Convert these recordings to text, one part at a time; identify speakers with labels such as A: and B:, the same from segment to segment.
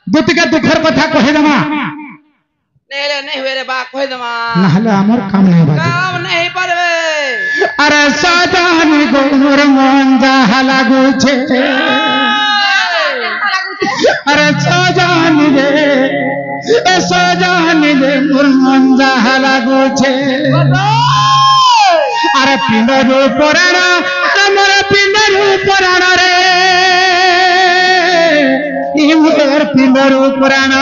A: দুটিকে দুঃখের কথা কহে দেমা
B: নেলে नहीं हुए रे बा कह देमा
A: নাহলে আমার কাম নাই বাজে
B: काम नहीं पारबे
A: আরে সাজানি গোর মন যাহা লাগুছে আরে সাজানি রে মোর মন যাহা লাগুছে আরে পিণ্ডর পুরাণ আমার পিণ্ডর পুরাণ রে মোর পিণ্ডর পুরাণ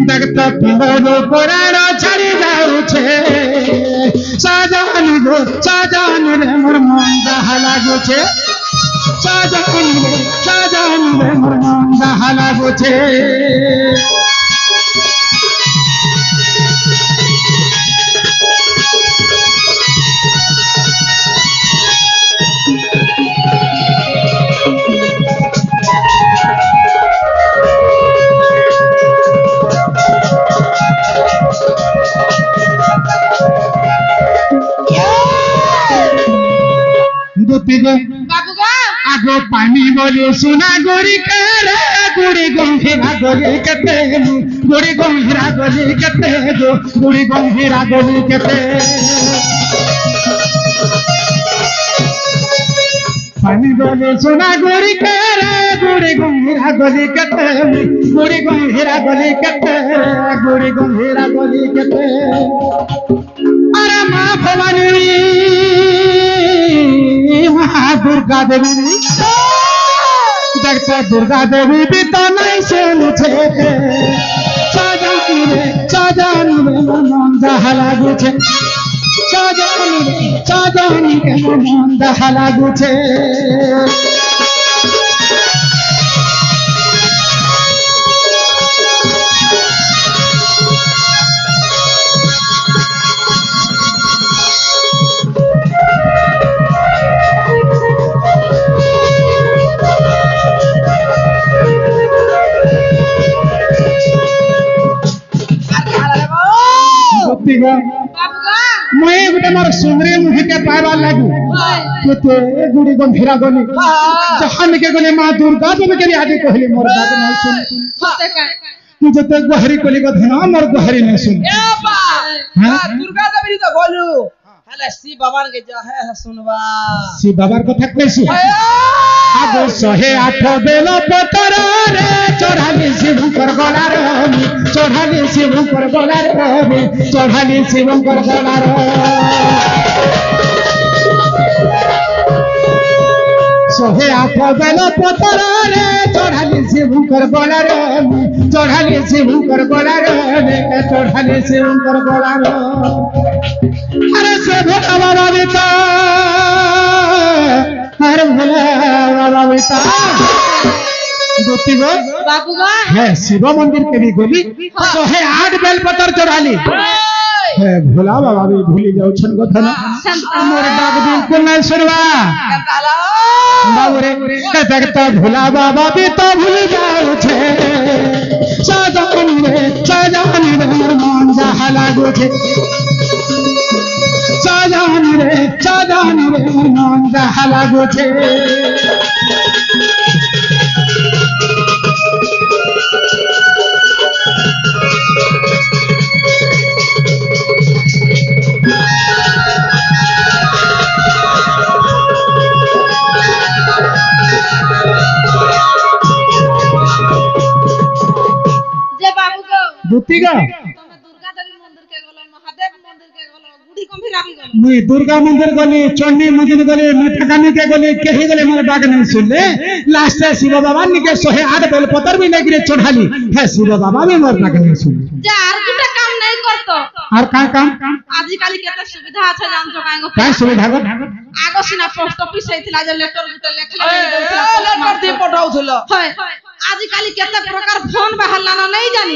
A: দেখতো পিণ্ডর পুরাণ ছাড়ি যাউছে সাজানি রে মোর মন যাহা লাগুছে সাজানি রে মোর মন যাহা লাগুছে আগো পানি বলে সোনা গড়ি করে গুড়ি গম্ভীরা গলি কেতে গুড়ি গম্ভীরা গলি কেতে গুড়ি গম্ভীরা গলি কেতে পানি বলে সোনা গড়ি করে গুড়ি গম্ভীরা গলি কেতে গুড়ি গম্ভীরা গলি কেতে গুড়ি গম্ভীরা গলি কেতে আরে মা ভবানী दुर्गा देवी देखते दुर्गा देवी भी तो नहीं सुनछे साजानी रे मन जाहा लागुछे साजानी रे मन जाहा लागुछे मैं गोटे मोर सुंदरी मुही के पाइबार लागू केते गुड़ी गंभीरा गली जहान के गले मां दुर्गा देवी के आदि कहली मोर बात नहीं सुन तू जते गहरी कली कथा मोर गहरी नहीं सुन
B: ए बा दुर्गा देवी तो बोलू हले शिव बाबा के जो है सुनवा
A: शिव बाबार कथा कैसी आगो 108 बेल पतर रे चढ़ाली शिव कर गला रे चढ़ाली शिव कर गला रे चढ़ाली शिव कर गला रे 108 बेल पतर रे चढ़ाली शिव कर गला रे चढ़ाली शिव कर गला रे चढ़ाली शिव कर गला रे अरे से भोला बाबा बेटा अरे भोला बाबा बेटा दुतिगो
B: बाबूगा
A: है शिव मंदिर के भी गोली 108 बेल पतर चढ़ाली है भोला बाबा भी भूली जाओ छन कथा ना मोर बात बिल्कुल नहीं सुनवा बाबू रे देखता भोला बाबा भी तो भूल जाओ छे साजानी रे मोर मन जाहा लागो छे साजानी रे मोर मन जाहा लागो छे दुतिगा मुई दुर्गा मंदिर गली चंडी मंदिर गली मेठकानी के गली कही गले मोर बाग नहीं सुनले लास्ट शिव बाबा निके 108 बेल पतर भी नहीं गिरे चढ़ाली है शिव बाबा भी मोर बाग नहीं सुन
B: जा और किटा काम नहीं करतो
A: और का काम
B: आजकल केते सुविधा আছে জানছো কাইগো
A: का सुविधा गो
B: आगो सिना पोस्ट ऑफिस हेतिला जे लेटर गुटे लेखले लेटर दे पठाउथलो हाय आजकल केते प्रकार फोन बाहरला ना नहीं जानी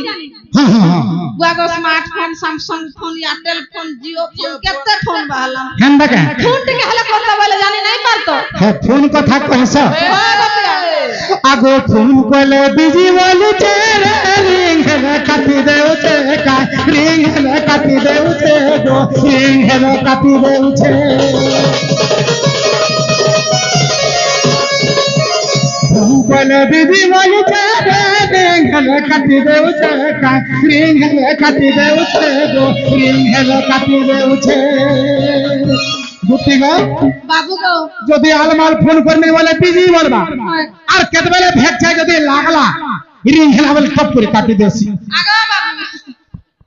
A: हां हां
B: गुआगो smartphone Samsung phone Airtel phone Jio phone केते फोन बाहरला
A: केंदा के
B: फोन टिके हले करता बोले जानी नहीं पारतो
A: है फोन कथा कहसा आगो फोन कोले बिजी बोली तेरे रिंग है काटी देउ छे का रिंग है काटी देउ छे गो रिंग है काटी देउ छे फोन कोले बिजी बोली तेरे रिंग हेले काटी देउछे का रिंग हेले काटी देउछे गो रिंग हेले काटी देउछे बुद्धि गो
B: बाबू गो
A: যদি আলমাল ফোন করনে বলে বিজি বলবা আর কেতবেলে ভেকছে যদি লাগলা রিং হেলা বলে টপ করে কাটি দেছি
B: আগা বাবু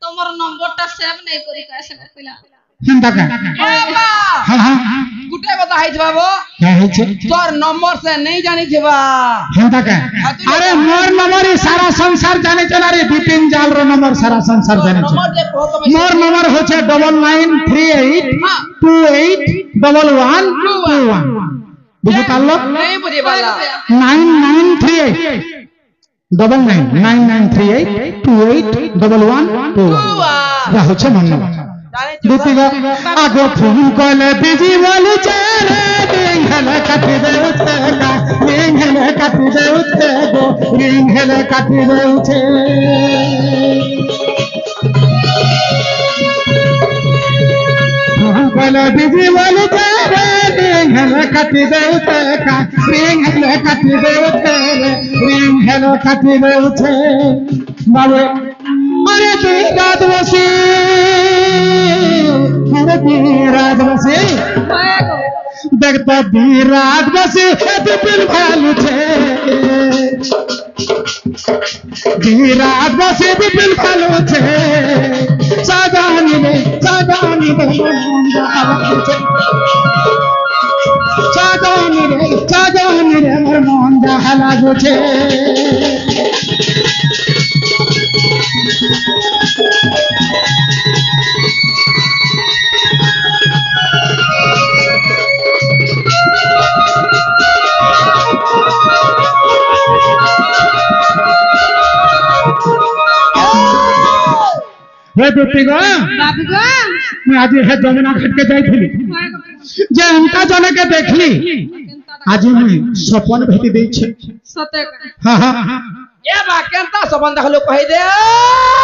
B: তোমার নম্বরটা সেভ নাই করি কাছে কইলা
A: চিন্তা কা
C: बाबा
A: হ্যাঁ হ্যাঁ
C: गुटे बता है बाबू
A: क्या হয়েছে
C: तोर नंबर से नहीं जानी थी बा
A: চিন্তা কা আরে মোর নম্বরই সারা সংসার জানে চলা রে বিপিন জাল র নম্বর সারা সংসার জানে চলা
C: नंबर देखो तो
A: मोर नंबर হচ্ছে 9938281121 বুঝতে পারলো
C: नहीं बुझे वाला
A: 9938 9938281121 যা হচ্ছে মোর নম্বর
C: जाने
A: দুতিগা আগো ফোন কলে বিজি বলছে রে রিং হেলে কাটি দেউছে কা রিং হেলে কাটি দেউছে গো রিং হেলে কাটি দেউছে ফোন কলে বিজি বলছে রে রিং হেলে কাটি দেউছে কা রিং হেলে কাটি দেউছে রে রিং হেলে কাটি দেউছে বাবু अरे तुई रात बसी अरे तुई रात बसी देखता दी रात बसी बिपिन भालू छे दी रात बसी बिपिन भालू छे सागानी रे सागानी रे मोर मन जहाला छे हे बेटी गो
B: बाबू गो
A: मैं आज हे जमुना घाट के जाइथिली जे हमका जने के देखली आज मैं सपन भेटी देई छे
B: सते
A: हां हां
C: ये बा केनता सबन देखलो कहि दे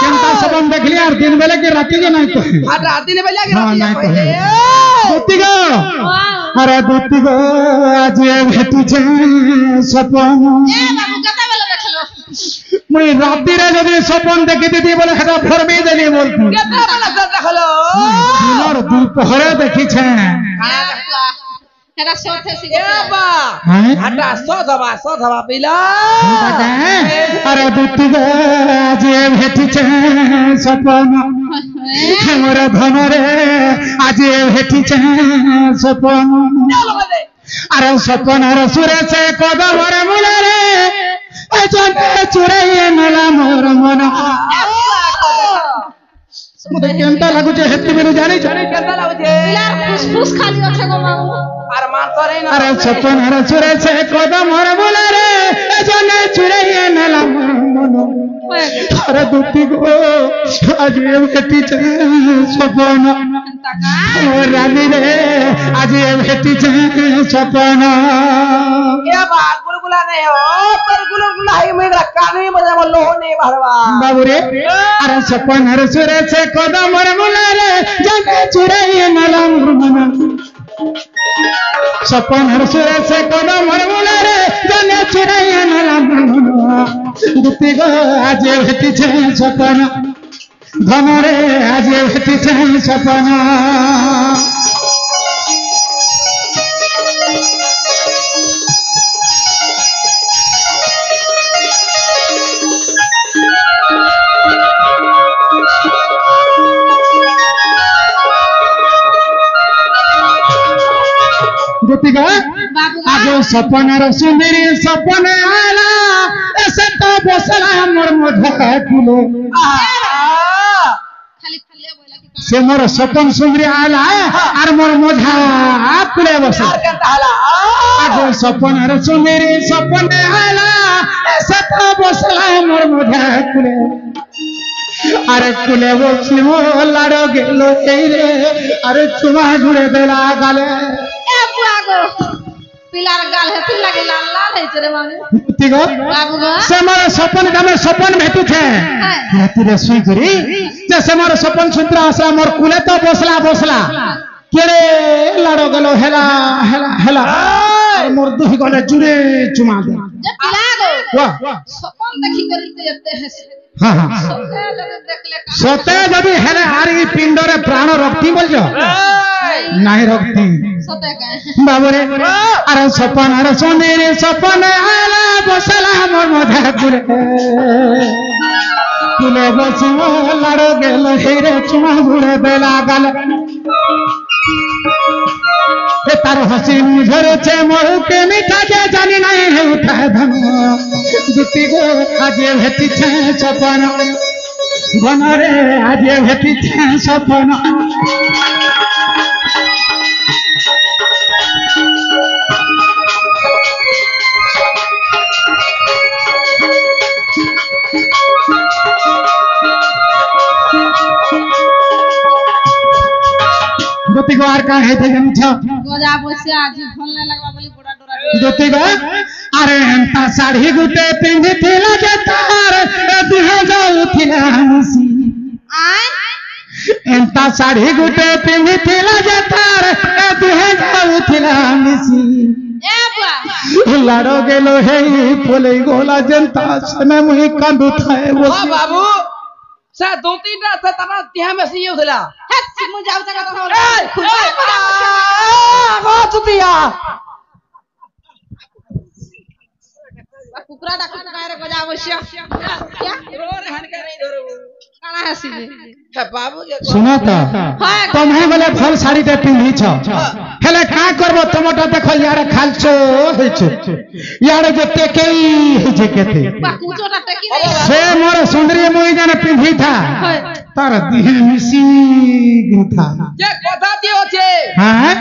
A: केनता सपन देखली और दिन बेले के राती के नहीं कहे
C: आ रात दिन बेला के
A: हाँ,
C: रात
A: नहीं
C: कहि दे
A: बेटी गो अरे बेटी गो आज भेटी छे सपन
B: ए बाबू कता बेला देखलो
A: मैं राती रे जदी सपन देखि दीदी बोले हटा फरमी देली बोलती
C: केतना बेला से देखलो
A: दिनर दुपहरे देखी छे
B: हेरा सोथे
C: ए
B: सिगे
C: बा
A: हैं
C: हटा सो धवा पिला
A: अरे बेटी गो आज भेटी छे सपन मोर धन रे आज भेटी छे सपन
C: चलो दे
A: अरे सपन रे सुरे से कदम रे मुले रे जने चुराइए नला मोर मन मते केनता लागु छे हेती मेरे जानी छे
C: केनता लागो छे
B: पिलार फुसफुस खाली আছে গো বাবু
C: আর मान करे ना
A: अरे सपन रे सुरे से कदम रे मुले रे जने चुराइए नला मोर मन अरे दुती गो आज भेटी छे सपन ओ रानी रे आज भेटी छे सपन
C: ए बा गुलगुला नहीं हो पर गुलगुला है मेरा काने मजा में लोह नहीं भरवा
A: बाबू रे अरे सपन रे सुरे से कदम रे मुले रे जने चुराइए नला मोर मन सपन रे सुरे से कदम रे मुले रे जने चुराइए नला मोर मन दुती गो आज भेटी छे सपन धन रे आज भेटी छे सपन गोतिका
B: बाबू
A: आज सपन रे सुंदरी सपन आला ऐसे तो बसला मोर मधा कुलो
B: खाली खाली बोला कि
A: से मोर सपन सुंदरी आला और मोर मधा कुले बसला
C: यार केनता हला
A: आज सपन रे सुंदरी सपन आला ऐसे तो बसला मोर मधा कुले अरे कुले बसली मोर लाडो गेलो रे अरे चुमा जुड़े देला गाले
B: ए बुआ गो पिलार गाल है पिला के लाल लाल है तेरे माने
A: ठीक हो
B: बाबू गो
A: से मोर सपन गामे सपन भेटू छे राती रे सुई करी जे से मोर सपन सुंदरा असला मोर कुले तो बसला केड़े लाडो गेलो हेला हेला हेला मोर दुही गले जुड़े चुमा दे
B: जे पिला गो
A: वाह
B: सपन देखि करी जेते है
A: हां हां
B: सोते जने देखले का
A: सते जदी हेले आरी पिंडरे प्राण रखती बोलजो नहीं रखती
B: सते का
A: बाबरे अरे सपन अरे सोनेरे सपन आला बसला मोर मधा पुरे तुले बसो लड़ो गेल हेरे चुमा घुड़े बेला गल ए तार हसी मुझरे छे मोर के मिठा जे जानी नहीं है उठा धन दुती गो आज भेटी छे सपन बनरे आज भेटी छे सपन दुती गो आर का है थे जन छ
B: गोजा बसे आज फलने लगवा बोली बड़ा डोरा
A: दुती गो अरे एंता साड़ी गुटे पिंधी थिला जे तार दुहे जाऊ थिला हंसी
B: आय
A: एंता साड़ी गुटे पिंधी थिला जे तार दुहे जाऊ थिला हंसी
B: ए बा
A: लाडो गेलो हे पोले गोला जनता सने मुई कांदु थाए वो
C: हां बाबू सा 2-3 रात तना तिहा में से होला
B: हे मु जाऊ जगह तो
C: गो चुतिया
B: कुकरा डाक काय रे गोजा बसे क्या
C: रोर हन के नहीं धरो
B: काना हसी
C: है बाबू के
A: सुनो तो
B: हां
A: तुम्हें बोले फल साड़ी ते पिंधी छ हेले का करबो टमाटर देखो यार खालचो होय छ यार जे टेकेई है जे केते
B: बा कुचोटा टेकी नहीं
A: से मोर सुंदरी मुई जाने पिंधी था तार दिहे मिसी गुथा
C: जे কথা দিও আছে
A: हां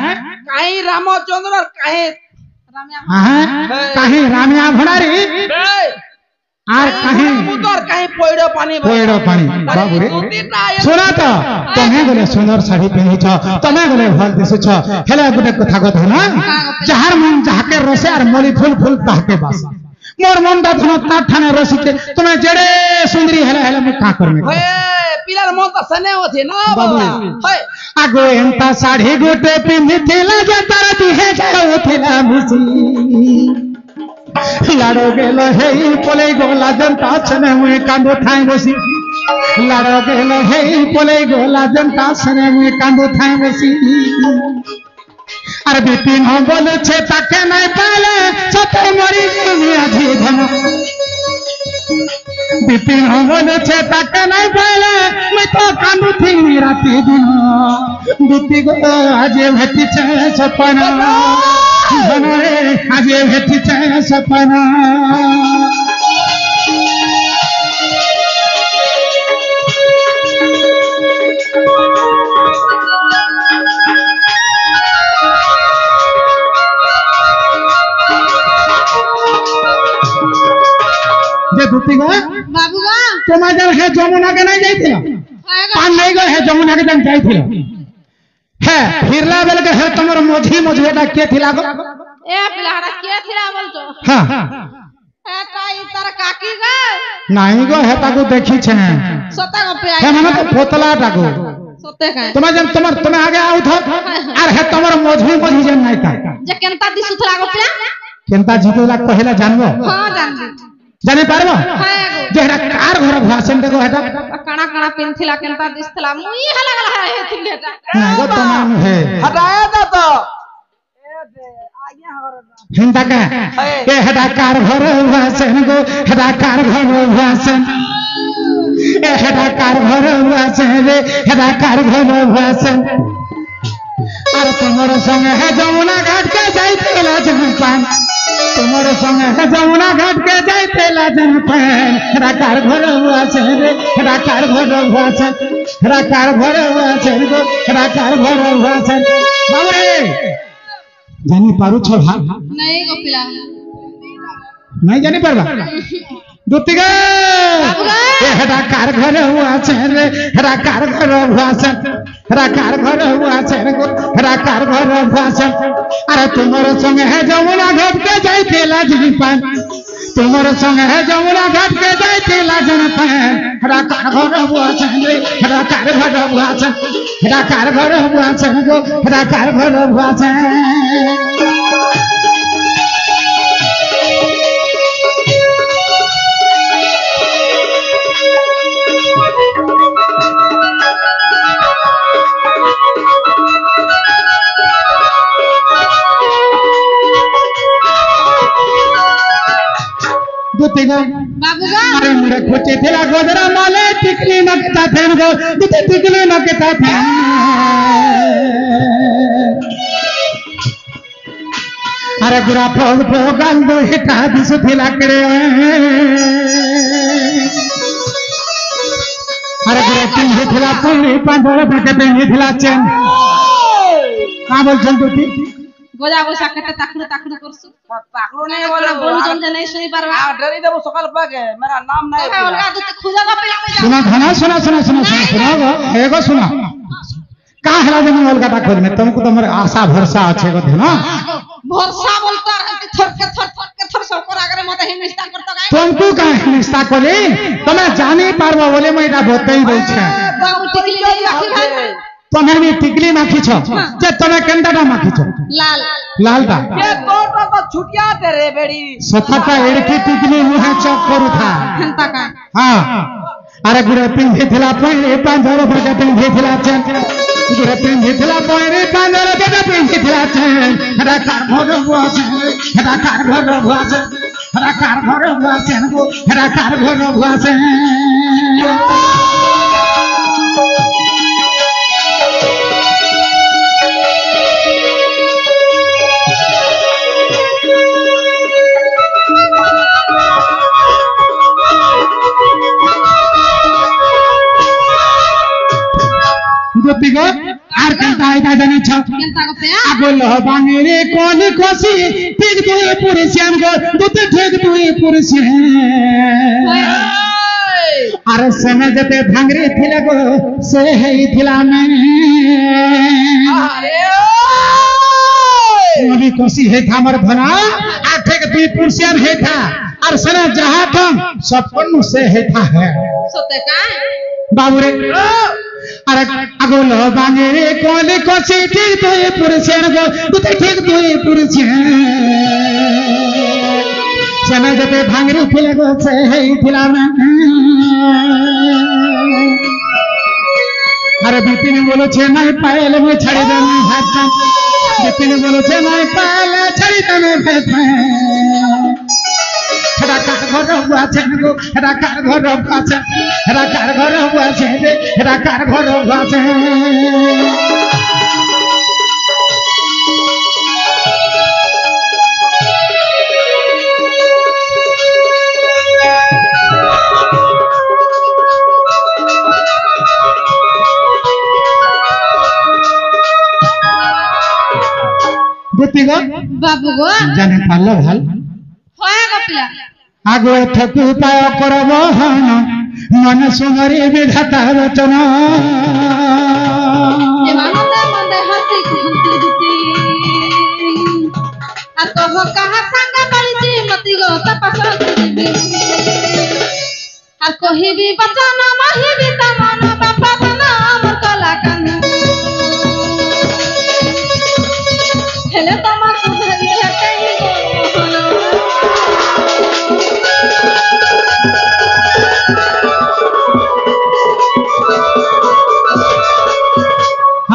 C: काई रामचंद्र काहे
B: रामिया
A: हां काहे रामिया भणारी आर काहे
C: मुदर काहे पइड़ो पानी
A: बाबू रे सुना तो तुम्हें बोले सुंदर साड़ी पिंधी छ तुम्हें बोले भल दिसु छ हेले गुटे कथा कथा ना जहार मन जहाके रसे आर मोली फूल फूल ताके बास मोर मन दा धन ता थाने रसिते तुम्हें जेड़े सुंदरी हेले हेले मैं का करमे
C: हे पिलार मन त सने होथे ना
A: बाबू
C: बाबा हे
A: आगो एंता साड़ी गुटे पिंधी थिला जे तार दिहे जाऊ थिला मुसी लाडो गेलो हे पोले गोला जनता सने मुई कांदो थाई बसी लाडो गेलो हे पोले गोला जनता सने मुई कांदो थाई बसी अरे बिपिन हो बोले छे ताके नहीं पाले सते मरी गई आधी धन बिपिन हो बोले छे ताके नहीं पाले मैं तो कांदो थी राती दिन दुती गो आज भेटी छे सपना बनरे आज भेटी छे सपना जे दुती गो
B: बाबू बा
A: तुम्हें जब है जमुना के नहीं जाइथिला पान नहीं गए है जमुना के जन जाइथिला है फिरला बेल के है तमर मोझी मोझेटा के थिला गो
B: ए पिलाड़ा के थिरा बोल तो
A: हां
B: ए ताई तार काकी गा
A: नहीं गो है ताको देखी छे
B: सता गो पे
A: है
B: आई
A: माने तो पोतला टाको
B: सते का
A: तुम्हें जन तुम्हें आगे आउ था और है तमर मोझी मोझी जन नहीं था
B: जे केनता दिसु थला गो पिला
A: केनता जीतला कहला जानबो
B: हां जान
A: जाने पारबो
B: हां गो
A: जेहरा कार घर भाषण देखो हेटा
B: कणा कणा पिनथिला केनता दिसथला मुई हला गला है थिलेटा
A: नहीं गो तमाम है
C: हटाया था तो
A: हिंदा का ए हेटा कार घर भाषण गो हेटा कार घर भाषण ए हेटा कार घर भाषण रे हेटा कार घर भाषण और तुम्हारे संग है जमुना घाट के जाइते ला जनपान तुम्हारे संग है जमुना घाट के जाइते ला जनपान हेटा कार घर भाषण रे हेटा कार घर भाषण हेटा कार घर भाषण गो हेटा कार घर भाषण बाबू रे जानी पारू छ भाग
B: नहीं गो पिला
A: नहीं जानी पारबा दुतिगा ए हेडा कार घर हुआ छे रे हेडा कार घर हुआ छे हेडा कार घर हुआ छे रे हेडा कार घर हुआ छे अरे तुम्हारे संग है जमुना घाट के जाइते लाजनी पान तुम्हारे संग है जमुना घाट के जाइते लाजनी पान हेडा कार घर हुआ छे रे हेडा कार घर हुआ छे हेडा कार घर हुआ छे गो हेडा कार घर हुआ छे दुती गो
B: बाबू गो
A: अरे मुरे खोचे थिला गोदरा माले टिकली नकता थेन गो दुती टिकली नकता थेन अरे गुरा फोग फोगाल दो हिटा दिसु थिला करे अरे गुरा पिंधी थिला पुली पांडोर बके पिंधी थिला चेन का बोलछन दुती
B: गोजा गोसा केते ताकड़ू ताकड़ू करसु
C: ताकड़ो नहीं बोले
B: बोलू जन नहीं सही परवा
C: डरी देबो सकाल पाके मेरा नाम नहीं
B: तो अलगा दुते खुजा का पिला में जा
A: सुना खाना सुना सुना सुना सुना सुना गो एगो सुना का हला जन अलगा ता खोल में तुमको तमर आशा भरसा আছে गो ना
B: भरसा बोलता रहती थर के थर सब कर आगे मते ही निस्ता करता गाय
A: तुमको का निस्ता कोले तमे जानी पारबो बोले मैं एटा बतई दउ छे
B: बाबू टिकली ले राखी भाई
A: तमे भी टिकली माखी छ जे तमे केंदाटा माखी छ
B: लाल
A: लाल दा
C: ये तो छुटिया तेरे बेड़ी
A: सफाटा एड़की टिकली मुहे चक करू था
B: हंता का
A: हां अरे गुरे पिंधी थिला पहिले पांजर बके पिंधी थिला चेन गुरे पिंधी थिला पहिले पांजर बके पिंधी थिला चेन हरा कार घर बुआसे हरा कार घर बुआसे हरा कार घर बुआसे गो हरा कार घर बुआसे दुती गो आर केंता आइता जानी छ
B: केंता को पे
A: आगो लहबांगे रे कोन खोसी ठीक तुई पुरी श्याम गो दुती ठीक तुई पुरी श्याम अरे समय जते भांगरी थिले गो से हेई थिला में
C: अरे
A: ओली कोसी हे थामर भना आ ठीक तुई पुरी श्याम हे था और सने जहां थम सपन से हे था है
B: सोते का
A: बाबू रे अरे आगो लहबांगे रे कोन खोसी ठीक तुई पुरी श्याम गो दुती ठीक तुई पुरी श्याम समय जते भांगरी थिले गो से हेई थिला में अरे बिपिन बोलो छे नहीं पायल में छड़ी दे मैं हाथ बिपिन बोलो छे नहीं पायल छड़ी दे मैं हाथ हरा कार घर हुआ छे गो हरा कार घर हुआ छे हरा कार घर हुआ छे रे हरा कार घर हुआ छे दुती गो
B: बाबू गो
A: जाने पालो भाल
B: होया का पिला
A: आगो थकु उपाय करब हन मन सुमरी विधाता रचना
B: ये मानते मंदे हंसी खुंती दुती आ तो हो कहा संग बलजी मती गो तपसा आ कोही भी बचना मही भी तमना बापा नाम कला कन हेले तमा सुधरी है कहीं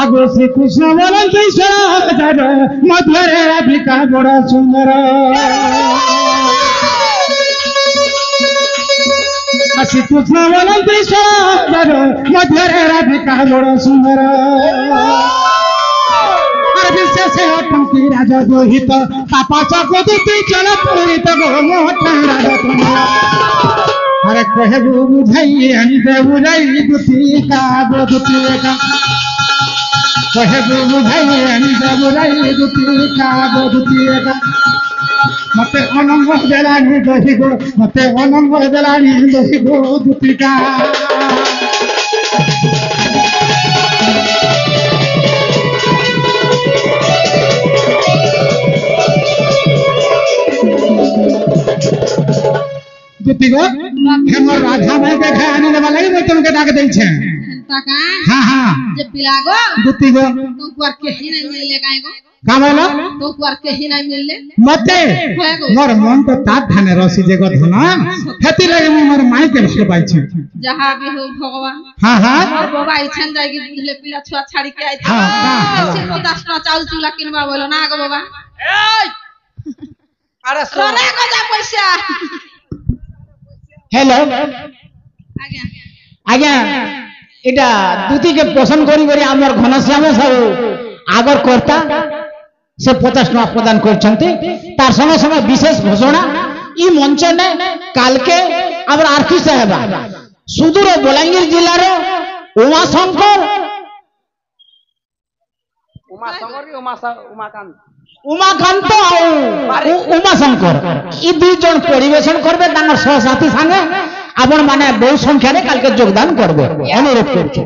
A: आगो श्री कृष्ण बोलन ईश्वर मधुर राधिका बड़ा सुंदर श्री कृष्ण बोलन ईश्वर मधुर राधिका बड़ा सुंदर विशेष टंकी राजा दोहित पापा चकोदुती चल पूरित गो मोटा राजा तुम्हारा अरे कहबू बुझाई अंदे बुझाई दुती का गो दुती का कहबू बुझाई अंदे बुझाई दुती का गो दुती का मते अनंग देलानी दोहि गो मते अनंग देलानी दोहि गो दुती का दुती गो हमर राधा में देखा आने वाला ही मैं तुमके डाक दई छे
B: का
A: हां हां
B: जब पिलागो
A: दुती गो
B: तो कुआर के ही नहीं मिलले काहे गो
A: का बोलो
B: तो कुआर के ही नहीं मिलले
A: मते मोर मन तो तात थाने रसी जे गो धना हेती लगे मोर माई के भले पाई छे
B: जहां भी हो भगवान
A: हां हां
B: और बाबा इछन जाएगी बुझले पिला छुआ छाड़ी के आई था
A: हाँ।
B: सिर्फ 10 टा चाउल चूला किनबा बोलो ना गो बाबा
C: अरे
B: रोने को जा पैसा
A: হ্যালো
B: ଆଜ୍ଞା
A: আজ্ঞা এটা দুটিকে পছন্দ করি করি আমার ঘনশ্যাম সাহু আগর কর্তা সে 50 টাকা প্রদান করছেন তার সঙ্গে সঙ্গে বিশেষ ঘোষণা ই মঞ্চ নে কালকে আমার আর্টিস্ট হেবা সুদূর বলাঙ্গীর জেলার উমাশঙ্কর উমাকান্ত উমাশঙ্কর ই দুই জন পরিবেশন করবে তাঙ্কর সহসাথী সাথে আপন মানে বহু সংখ্যারে কালকে যোগদান করবে অনুরোধ করছি।